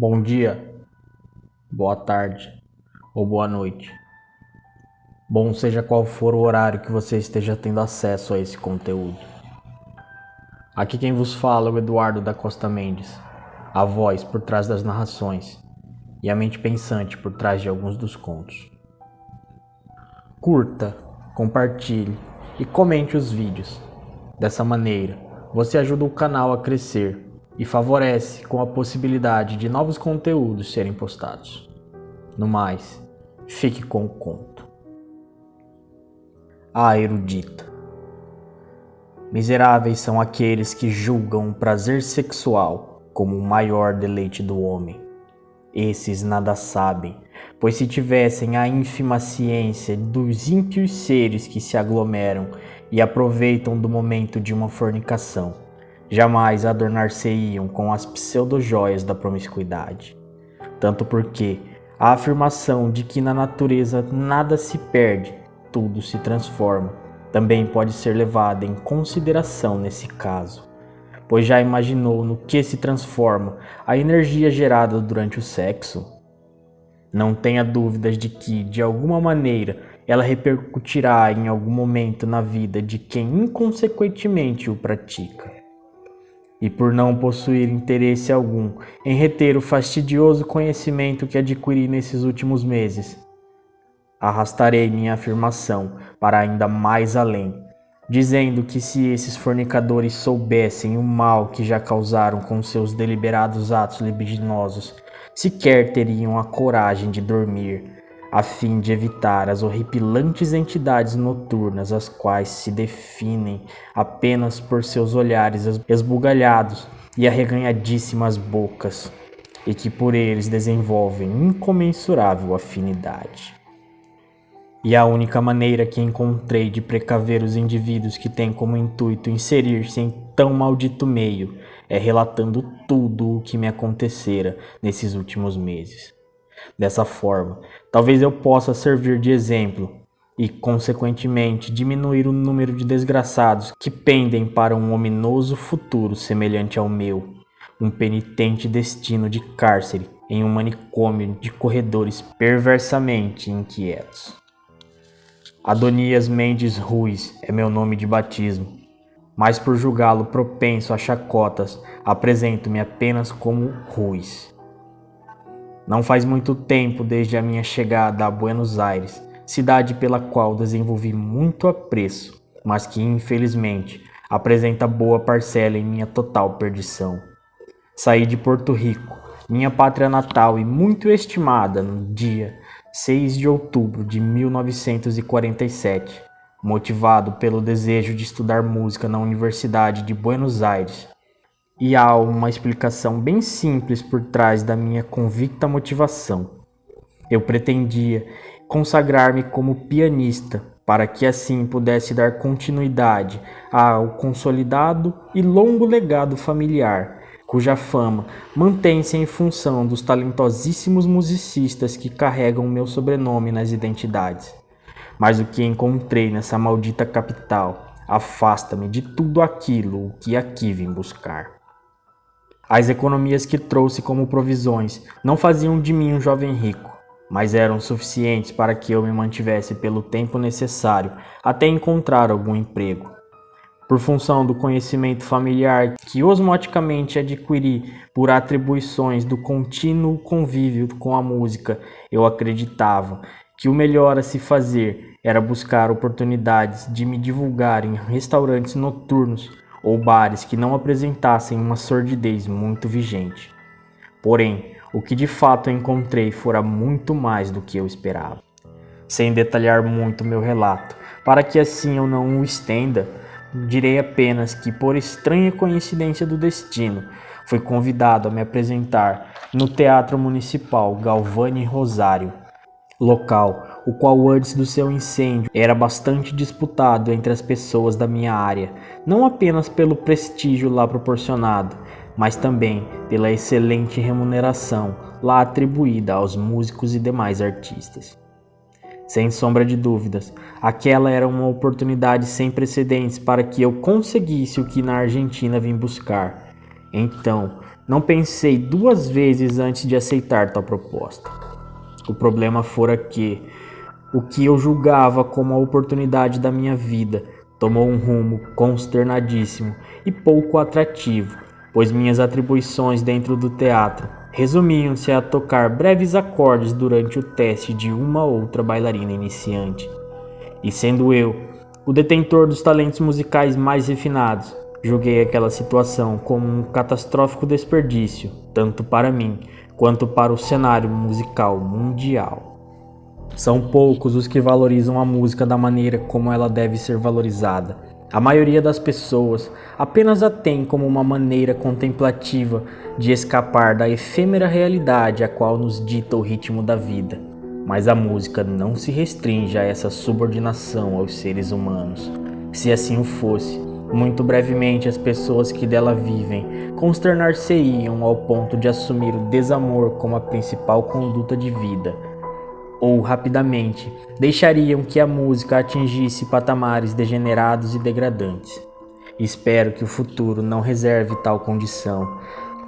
Bom dia, boa tarde ou boa noite. Bom seja qual for o horário que você esteja tendo acesso a esse conteúdo. Aqui quem vos fala é o Eduardo da Costa Mendes, a voz por trás das narrações e a mente pensante por trás de alguns dos contos. Curta, compartilhe e comente os vídeos. Dessa maneira, você ajuda o canal a crescer e favorece com a possibilidade de novos conteúdos serem postados. No mais, fique com o conto. A erudita. Miseráveis são aqueles que julgam o prazer sexual como o maior deleite do homem. Esses nada sabem, pois se tivessem a ínfima ciência dos ímpios seres que se aglomeram e aproveitam do momento de uma fornicação, jamais adornar-se-iam com as pseudo-joias da promiscuidade. Tanto porque a afirmação de que na natureza nada se perde, tudo se transforma, também pode ser levada em consideração nesse caso, pois já imaginou no que se transforma a energia gerada durante o sexo? Não tenha dúvidas de que, de alguma maneira, ela repercutirá em algum momento na vida de quem inconsequentemente o pratica. E por não possuir interesse algum em reter o fastidioso conhecimento que adquiri nesses últimos meses, arrastarei minha afirmação para ainda mais além, dizendo que se esses fornicadores soubessem o mal que já causaram com seus deliberados atos libidinosos, sequer teriam a coragem de dormir, a fim de evitar as horripilantes entidades noturnas as quais se definem apenas por seus olhares esbugalhados e arreganhadíssimas bocas, e que por eles desenvolvem incomensurável afinidade. E a única maneira que encontrei de precaver os indivíduos que têm como intuito inserir-se em tão maldito meio é relatando tudo o que me acontecera nesses últimos meses. Dessa forma, talvez eu possa servir de exemplo e, consequentemente, diminuir o número de desgraçados que pendem para um ominoso futuro semelhante ao meu, um penitente destino de cárcere em um manicômio de corredores perversamente inquietos. Adonias Mendes Ruiz é meu nome de batismo, mas por julgá-lo propenso a chacotas, apresento-me apenas como Ruiz. Não faz muito tempo desde a minha chegada a Buenos Aires, cidade pela qual desenvolvi muito apreço, mas que infelizmente apresenta boa parcela em minha total perdição. Saí de Porto Rico, minha pátria natal e muito estimada, no dia 6 de outubro de 1947, motivado pelo desejo de estudar música na Universidade de Buenos Aires. E há uma explicação bem simples por trás da minha convicta motivação. Eu pretendia consagrar-me como pianista, para que assim pudesse dar continuidade ao consolidado e longo legado familiar, cuja fama mantém-se em função dos talentosíssimos musicistas que carregam meu sobrenome nas identidades. Mas o que encontrei nessa maldita capital afasta-me de tudo aquilo que aqui vim buscar. As economias que trouxe como provisões não faziam de mim um jovem rico, mas eram suficientes para que eu me mantivesse pelo tempo necessário até encontrar algum emprego. Por função do conhecimento familiar que osmoticamente adquiri por atribuições do contínuo convívio com a música, eu acreditava que o melhor a se fazer era buscar oportunidades de me divulgar em restaurantes noturnos ou bares que não apresentassem uma sordidez muito vigente. Porém, o que de fato encontrei fora muito mais do que eu esperava. Sem detalhar muito meu relato, para que assim eu não o estenda, direi apenas que, por estranha coincidência do destino, fui convidado a me apresentar no Teatro Municipal Galvani Rosário, local o qual antes do seu incêndio era bastante disputado entre as pessoas da minha área, não apenas pelo prestígio lá proporcionado, mas também pela excelente remuneração lá atribuída aos músicos e demais artistas. Sem sombra de dúvidas, aquela era uma oportunidade sem precedentes para que eu conseguisse o que na Argentina vim buscar. Então, Não pensei duas vezes antes de aceitar tal proposta. O problema fora que o que eu julgava como a oportunidade da minha vida tomou um rumo consternadíssimo e pouco atrativo, pois minhas atribuições dentro do teatro resumiam-se a tocar breves acordes durante o teste de uma outra bailarina iniciante. E sendo eu o detentor dos talentos musicais mais refinados, julguei aquela situação como um catastrófico desperdício, tanto para mim quanto para o cenário musical mundial. São poucos os que valorizam a música da maneira como ela deve ser valorizada. A maioria das pessoas apenas a tem como uma maneira contemplativa de escapar da efêmera realidade a qual nos dita o ritmo da vida. Mas a música não se restringe a essa subordinação aos seres humanos. Se assim o fosse, muito brevemente as pessoas que dela vivem consternar-se-iam ao ponto de assumir o desamor como a principal conduta de vida, ou rapidamente deixariam que a música atingisse patamares degenerados e degradantes. Espero que o futuro não reserve tal condição,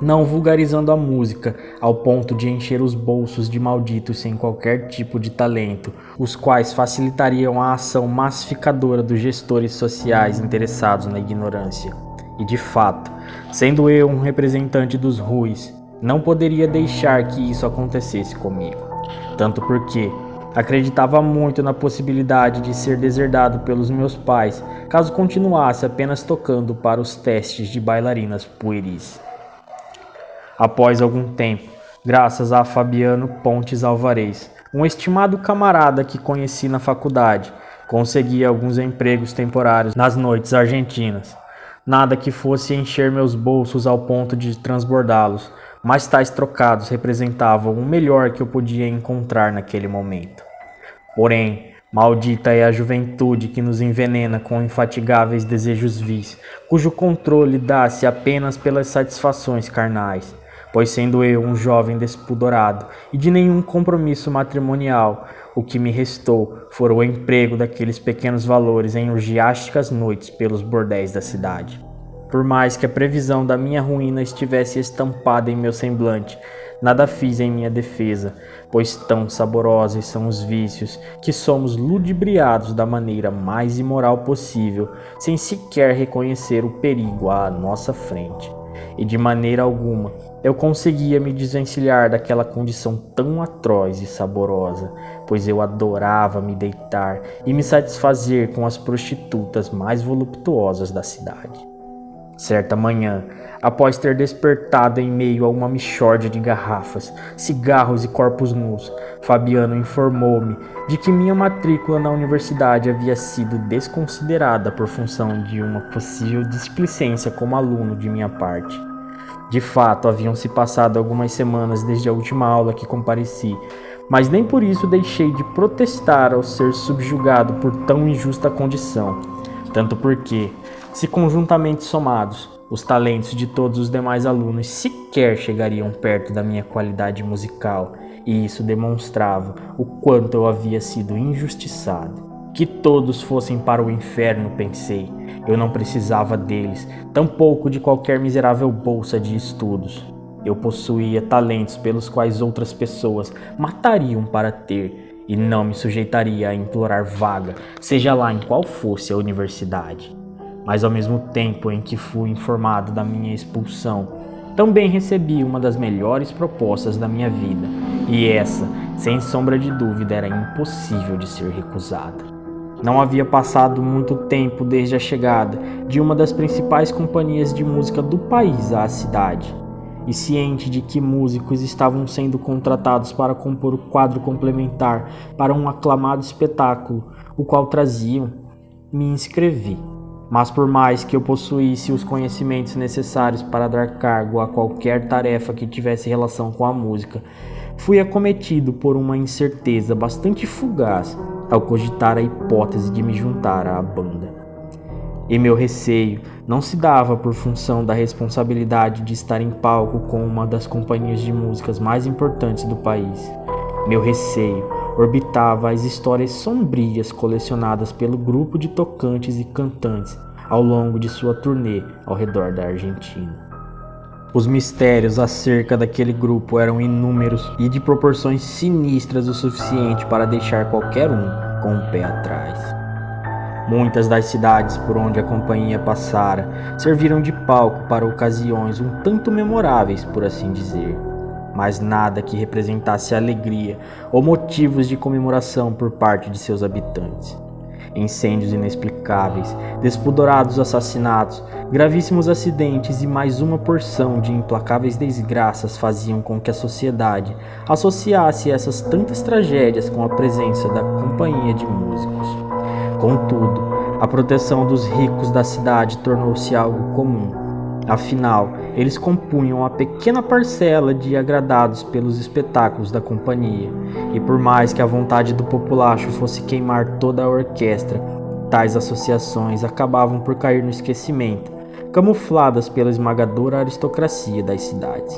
não vulgarizando a música ao ponto de encher os bolsos de malditos sem qualquer tipo de talento, os quais facilitariam a ação massificadora dos gestores sociais interessados na ignorância. E de fato, sendo eu um representante dos ruins, não poderia deixar que isso acontecesse comigo. Tanto porque acreditava muito na possibilidade de ser deserdado pelos meus pais caso continuasse apenas tocando para os testes de bailarinas pueris. Após algum tempo, graças a Fabiano Pontes Alvarez, um estimado camarada que conheci na faculdade, consegui alguns empregos temporários nas noites argentinas. Nada que fosse encher meus bolsos ao ponto de transbordá-los, mas tais trocados representavam o melhor que eu podia encontrar naquele momento. Porém, maldita é a juventude que nos envenena com infatigáveis desejos vis, cujo controle dá-se apenas pelas satisfações carnais, pois sendo eu um jovem despudorado e de nenhum compromisso matrimonial, o que me restou fora o emprego daqueles pequenos valores em orgiásticas noites pelos bordéis da cidade. Por mais que a previsão da minha ruína estivesse estampada em meu semblante, nada fiz em minha defesa, pois tão saborosos são os vícios que somos ludibriados da maneira mais imoral possível, sem sequer reconhecer o perigo à nossa frente. E de maneira alguma eu conseguia me desvencilhar daquela condição tão atroz e saborosa, pois eu adorava me deitar e me satisfazer com as prostitutas mais voluptuosas da cidade. Certa manhã, após ter despertado em meio a uma mixórdia de garrafas, cigarros e corpos nus, Fabiano informou-me de que minha matrícula na universidade havia sido desconsiderada por função de uma possível displicência como aluno de minha parte. De fato, haviam se passado algumas semanas desde a última aula que compareci, mas nem por isso deixei de protestar ao ser subjugado por tão injusta condição, tanto porque, se conjuntamente somados, os talentos de todos os demais alunos sequer chegariam perto da minha qualidade musical, e isso demonstrava o quanto eu havia sido injustiçado. Que todos fossem para o inferno, pensei. Eu não precisava deles, tampouco de qualquer miserável bolsa de estudos. Eu possuía talentos pelos quais outras pessoas matariam para ter, e não me sujeitaria a implorar vaga, seja lá em qual fosse a universidade. Mas ao mesmo tempo em que fui informado da minha expulsão, também recebi uma das melhores propostas da minha vida, e essa, sem sombra de dúvida, era impossível de ser recusada. Não havia passado muito tempo desde a chegada de uma das principais companhias de música do país à cidade, e ciente de que músicos estavam sendo contratados para compor o quadro complementar para um aclamado espetáculo, o qual traziam, me inscrevi. Mas por mais que eu possuísse os conhecimentos necessários para dar cargo a qualquer tarefa que tivesse relação com a música, fui acometido por uma incerteza bastante fugaz ao cogitar a hipótese de me juntar à banda. E meu receio não se dava por função da responsabilidade de estar em palco com uma das companhias de músicas mais importantes do país. Meu receio orbitava as histórias sombrias colecionadas pelo grupo de tocantes e cantantes ao longo de sua turnê ao redor da Argentina. Os mistérios acerca daquele grupo eram inúmeros e de proporções sinistras o suficiente para deixar qualquer um com o pé atrás. Muitas das cidades por onde a companhia passara serviram de palco para ocasiões um tanto memoráveis, por assim dizer, mas nada que representasse alegria ou motivos de comemoração por parte de seus habitantes. Incêndios inexplicáveis, despudorados assassinatos, gravíssimos acidentes e mais uma porção de implacáveis desgraças faziam com que a sociedade associasse essas tantas tragédias com a presença da companhia de músicos. Contudo, a proteção dos ricos da cidade tornou-se algo comum. Afinal, eles compunham a pequena parcela de agradados pelos espetáculos da companhia, e por mais que a vontade do populacho fosse queimar toda a orquestra, tais associações acabavam por cair no esquecimento, camufladas pela esmagadora aristocracia das cidades.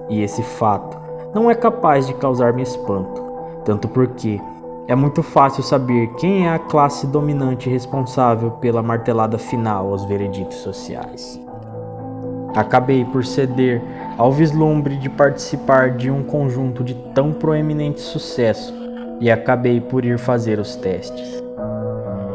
E esse fato não é capaz de causar-me espanto, tanto porque é muito fácil saber quem é a classe dominante responsável pela martelada final aos vereditos sociais. Acabei por ceder ao vislumbre de participar de um conjunto de tão proeminente sucesso e acabei por ir fazer os testes.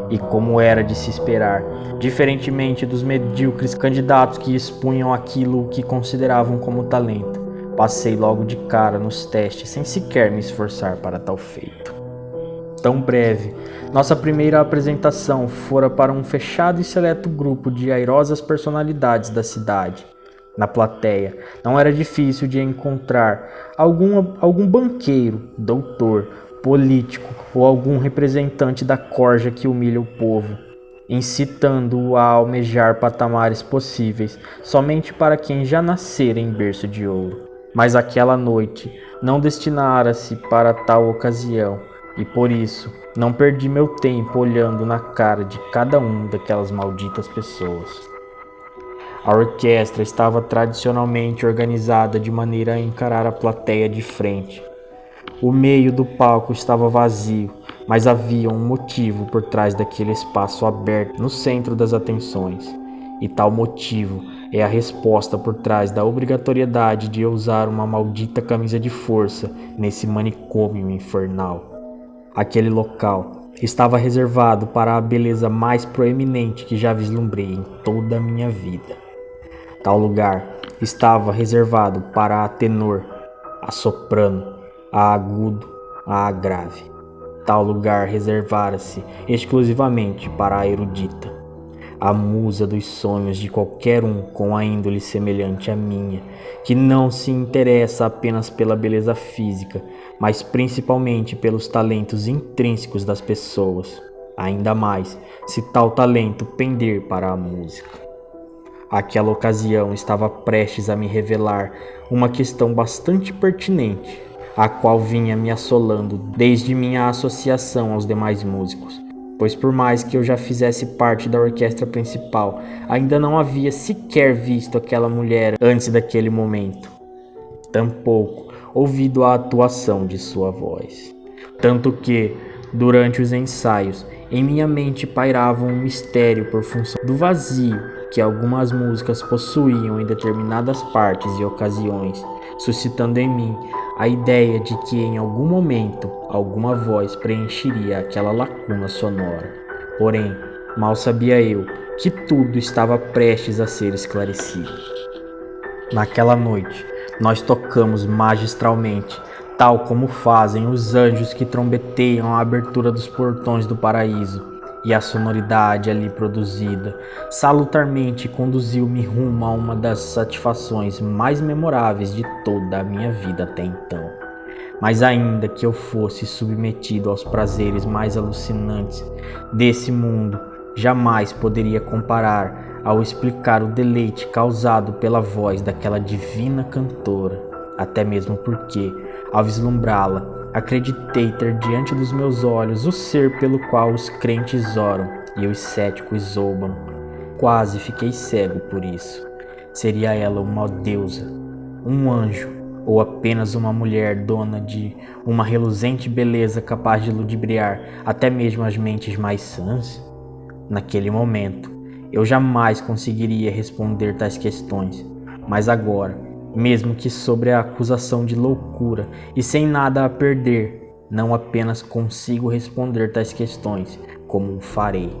E como era de se esperar, diferentemente dos medíocres candidatos que expunham aquilo que consideravam como talento, passei logo de cara nos testes sem sequer me esforçar para tal feito. Tão breve, nossa primeira apresentação fora para um fechado e seleto grupo de airosas personalidades da cidade. Na plateia, não era difícil de encontrar algum banqueiro, doutor, político ou algum representante da corja que humilha o povo, incitando-o a almejar patamares possíveis somente para quem já nascera em berço de ouro. Mas aquela noite não destinara-se para tal ocasião, e por isso não perdi meu tempo olhando na cara de cada um daquelas malditas pessoas. A orquestra estava tradicionalmente organizada de maneira a encarar a plateia de frente. O meio do palco estava vazio, mas havia um motivo por trás daquele espaço aberto no centro das atenções, e tal motivo é a resposta por trás da obrigatoriedade de usar uma maldita camisa de força nesse manicômio infernal. Aquele local estava reservado para a beleza mais proeminente que já vislumbrei em toda a minha vida. Tal lugar estava reservado para a tenor, a soprano, a agudo, a grave. Tal lugar reservara-se exclusivamente para a erudita, a musa dos sonhos de qualquer um com a índole semelhante à minha, que não se interessa apenas pela beleza física, mas principalmente pelos talentos intrínsecos das pessoas, ainda mais se tal talento pender para a música. Aquela ocasião estava prestes a me revelar uma questão bastante pertinente, a qual vinha me assolando desde minha associação aos demais músicos, pois por mais que eu já fizesse parte da orquestra principal, ainda não havia sequer visto aquela mulher antes daquele momento, tampouco ouvido a atuação de sua voz. Tanto que, durante os ensaios, em minha mente pairava um mistério por função do vazio que algumas músicas possuíam em determinadas partes e ocasiões, suscitando em mim a ideia de que em algum momento alguma voz preencheria aquela lacuna sonora. Porém, mal sabia eu que tudo estava prestes a ser esclarecido. Naquela noite, nós tocamos magistralmente, tal como fazem os anjos que trombeteiam a abertura dos portões do paraíso, e a sonoridade ali produzida salutarmente conduziu-me rumo a uma das satisfações mais memoráveis de toda a minha vida até então. Mas ainda que eu fosse submetido aos prazeres mais alucinantes desse mundo, jamais poderia comparar ao explicar o deleite causado pela voz daquela divina cantora, até mesmo porque, ao vislumbrá-la, acreditei ter diante dos meus olhos o ser pelo qual os crentes oram e os céticos zombam. Quase fiquei cego por isso. Seria ela uma deusa, um anjo, ou apenas uma mulher dona de uma reluzente beleza capaz de ludibriar até mesmo as mentes mais sãs? Naquele momento, eu jamais conseguiria responder tais questões, Mas agora, mesmo que sobre a acusação de loucura e sem nada a perder, não apenas consigo responder tais questões, como o farei.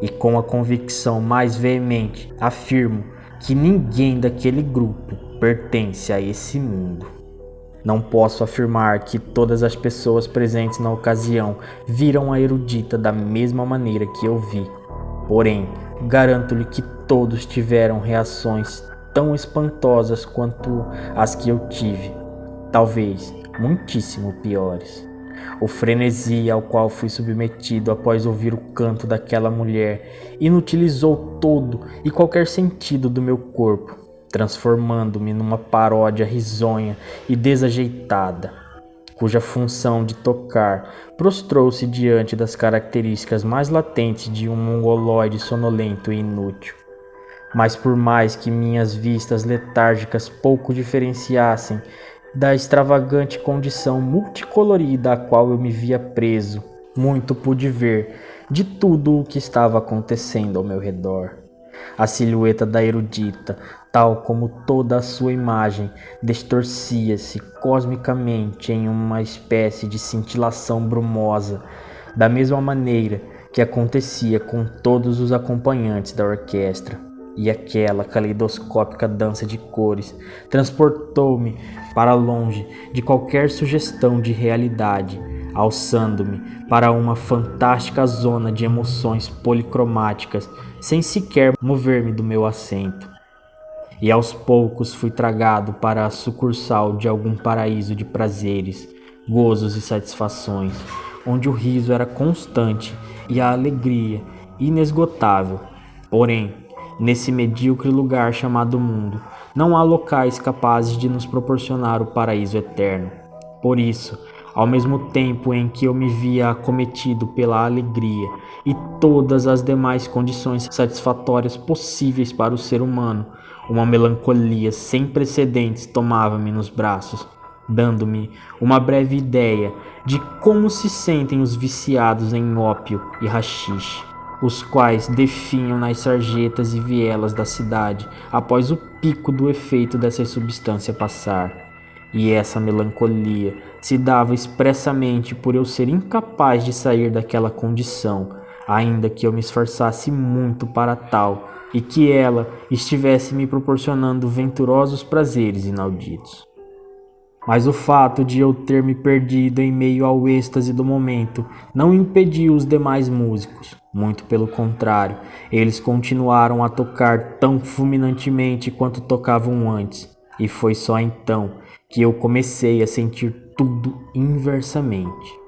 E com a convicção mais veemente, afirmo que ninguém daquele grupo pertence a esse mundo. Não posso afirmar que todas as pessoas presentes na ocasião viram a erudita da mesma maneira que eu vi. Porém, garanto-lhe que todos tiveram reações tão espantosas quanto as que eu tive, talvez muitíssimo piores. O frenesi ao qual fui submetido após ouvir o canto daquela mulher inutilizou todo e qualquer sentido do meu corpo, transformando-me numa paródia risonha e desajeitada, cuja função de tocar prostrou-se diante das características mais latentes de um mongoloide sonolento e inútil. Mas por mais que minhas vistas letárgicas pouco diferenciassem da extravagante condição multicolorida a qual eu me via preso, muito pude ver de tudo o que estava acontecendo ao meu redor. A silhueta da erudita, tal como toda a sua imagem, distorcia-se cosmicamente em uma espécie de cintilação brumosa, da mesma maneira que acontecia com todos os acompanhantes da orquestra. E aquela caleidoscópica dança de cores transportou-me para longe de qualquer sugestão de realidade, alçando-me para uma fantástica zona de emoções policromáticas, sem sequer mover-me do meu assento. E aos poucos fui tragado para a sucursal de algum paraíso de prazeres, gozos e satisfações, onde o riso era constante e a alegria inesgotável. Porém, nesse medíocre lugar chamado mundo, não há locais capazes de nos proporcionar o paraíso eterno. Por isso, ao mesmo tempo em que eu me via acometido pela alegria e todas as demais condições satisfatórias possíveis para o ser humano, uma melancolia sem precedentes tomava-me nos braços, dando-me uma breve ideia de como se sentem os viciados em ópio e haxixe, os quais definham nas sarjetas e vielas da cidade após o pico do efeito dessa substância passar. E essa melancolia se dava expressamente por eu ser incapaz de sair daquela condição, ainda que eu me esforçasse muito para tal, e que ela estivesse me proporcionando venturosos prazeres inauditos. Mas o fato de eu ter me perdido em meio ao êxtase do momento não impediu os demais músicos. Muito pelo contrário, eles continuaram a tocar tão fulminantemente quanto tocavam antes. E foi só então que eu comecei a sentir tudo inversamente.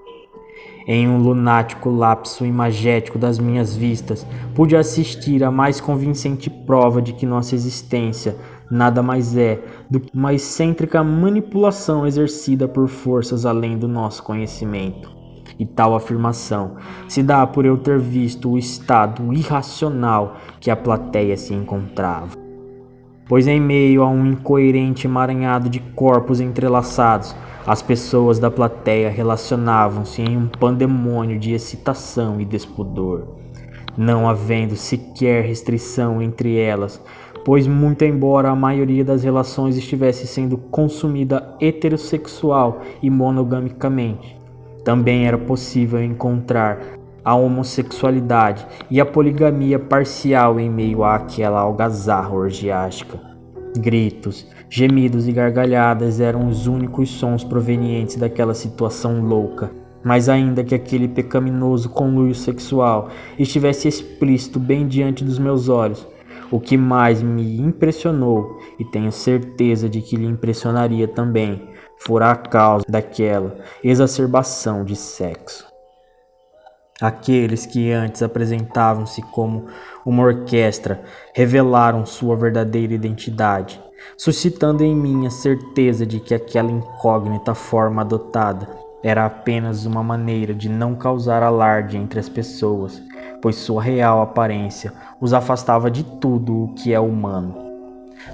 Em um lunático lapso imagético das minhas vistas, pude assistir à mais convincente prova de que nossa existência nada mais é do que uma excêntrica manipulação exercida por forças além do nosso conhecimento. E tal afirmação se dá por eu ter visto o estado irracional que a plateia se encontrava. Pois em meio a um incoerente emaranhado de corpos entrelaçados, as pessoas da plateia relacionavam-se em um pandemônio de excitação e despudor, não havendo sequer restrição entre elas, pois muito embora a maioria das relações estivesse sendo consumida heterossexual e monogamicamente, também era possível encontrar a homossexualidade e a poligamia parcial em meio àquela algazarra orgiástica. Gritos, gemidos e gargalhadas eram os únicos sons provenientes daquela situação louca, mas ainda que aquele pecaminoso conluio sexual estivesse explícito bem diante dos meus olhos, o que mais me impressionou, e tenho certeza de que lhe impressionaria também, fora a causa daquela exacerbação de sexo. Aqueles que antes apresentavam-se como uma orquestra revelaram sua verdadeira identidade, suscitando em mim a certeza de que aquela incógnita forma adotada era apenas uma maneira de não causar alarde entre as pessoas, pois sua real aparência os afastava de tudo o que é humano.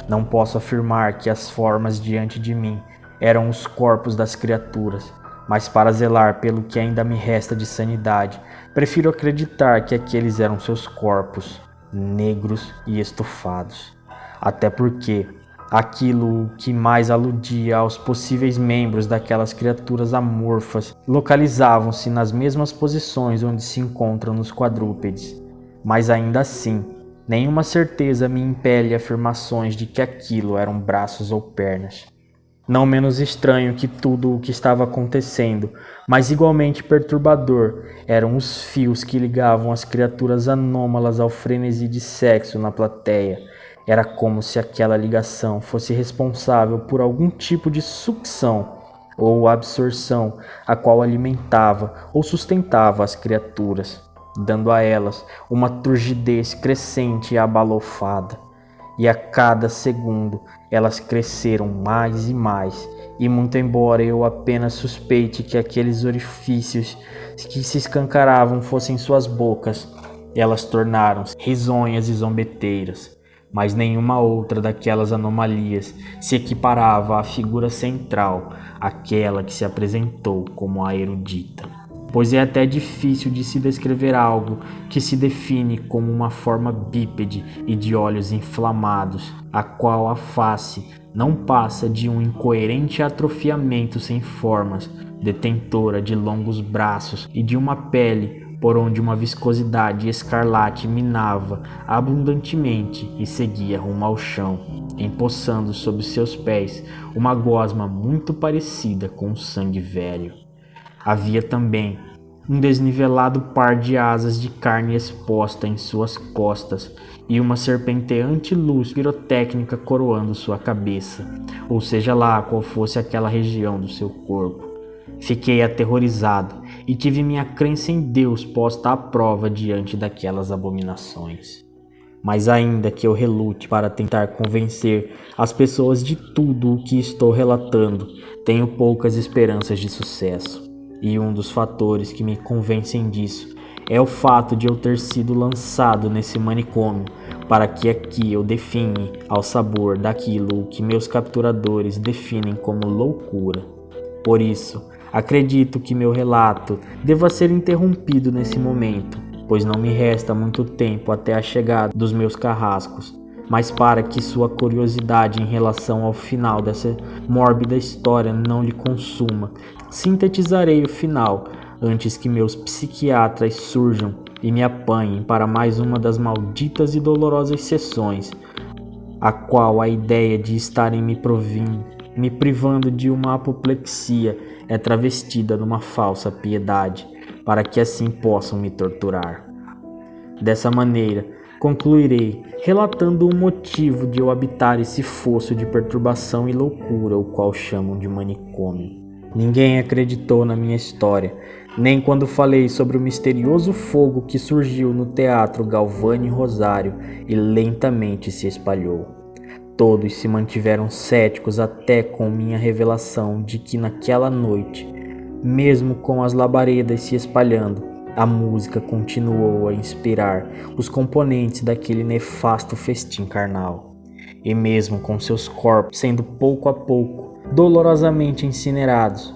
Não posso afirmar que as formas diante de mim eram os corpos das criaturas, mas para zelar pelo que ainda me resta de sanidade, prefiro acreditar que aqueles eram seus corpos, negros e estufados. Até porque, Aquilo que mais aludia aos possíveis membros daquelas criaturas amorfas localizavam-se nas mesmas posições onde se encontram nos quadrúpedes, mas ainda assim, nenhuma certeza me impele afirmações de que aquilo eram braços ou pernas. Não menos estranho que tudo o que estava acontecendo, mas igualmente perturbador, eram os fios que ligavam as criaturas anômalas ao frenesi de sexo na plateia. Era como se aquela ligação fosse responsável por algum tipo de sucção ou absorção, a qual alimentava ou sustentava as criaturas, dando a elas uma turgidez crescente e abalofada. E a cada segundo elas cresceram mais e mais, e muito embora eu apenas suspeite que aqueles orifícios que se escancaravam fossem suas bocas, elas tornaram-se risonhas e zombeteiras. Mas nenhuma outra daquelas anomalias se equiparava à figura central, aquela que se apresentou como a erudita. Pois é até difícil de se descrever algo que se define como uma forma bípede e de olhos inflamados, a qual a face não passa de um incoerente atrofiamento sem formas, detentora de longos braços e de uma pele por onde uma viscosidade escarlate minava abundantemente e seguia rumo ao chão, empoçando sob seus pés uma gosma muito parecida com o sangue velho. Havia também um desnivelado par de asas de carne exposta em suas costas e uma serpenteante luz pirotécnica coroando sua cabeça, ou seja lá qual fosse aquela região do seu corpo. Fiquei aterrorizado e tive minha crença em Deus posta à prova diante daquelas abominações. Mas ainda que eu relute para tentar convencer as pessoas de tudo o que estou relatando, tenho poucas esperanças de sucesso. E um dos fatores que me convencem disso é o fato de eu ter sido lançado nesse manicômio para que aqui eu define ao sabor daquilo que meus capturadores definem como loucura. Por isso, acredito que meu relato deva ser interrompido nesse momento, pois não me resta muito tempo até a chegada dos meus carrascos, mas para que sua curiosidade em relação ao final dessa mórbida história não lhe consuma, sintetizarei o final antes que meus psiquiatras surjam e me apanhem para mais uma das malditas e dolorosas sessões, a qual a ideia de estarem me privando de uma apoplexia é travestida numa falsa piedade, para que assim possam me torturar. Dessa maneira, concluirei relatando o motivo de eu habitar esse fosso de perturbação e loucura, o qual chamam de manicômio. Ninguém acreditou na minha história, nem quando falei sobre o misterioso fogo que surgiu no teatro Galvani Rosário e lentamente se espalhou. Todos se mantiveram céticos até com minha revelação de que naquela noite, mesmo com as labaredas se espalhando, a música continuou a inspirar os componentes daquele nefasto festim carnal. E mesmo com seus corpos sendo pouco a pouco dolorosamente incinerados,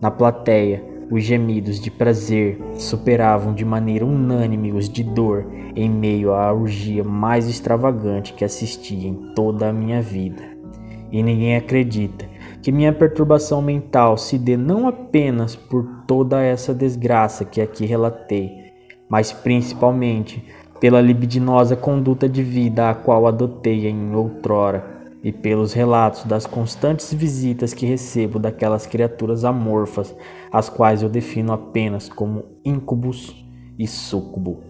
na plateia os gemidos de prazer superavam de maneira unânime os de dor em meio à orgia mais extravagante que assisti em toda a minha vida. E ninguém acredita que minha perturbação mental se dê não apenas por toda essa desgraça que aqui relatei, mas principalmente pela libidinosa conduta de vida a qual adotei em outrora, e pelos relatos das constantes visitas que recebo daquelas criaturas amorfas, as quais eu defino apenas como íncubos e súcubo.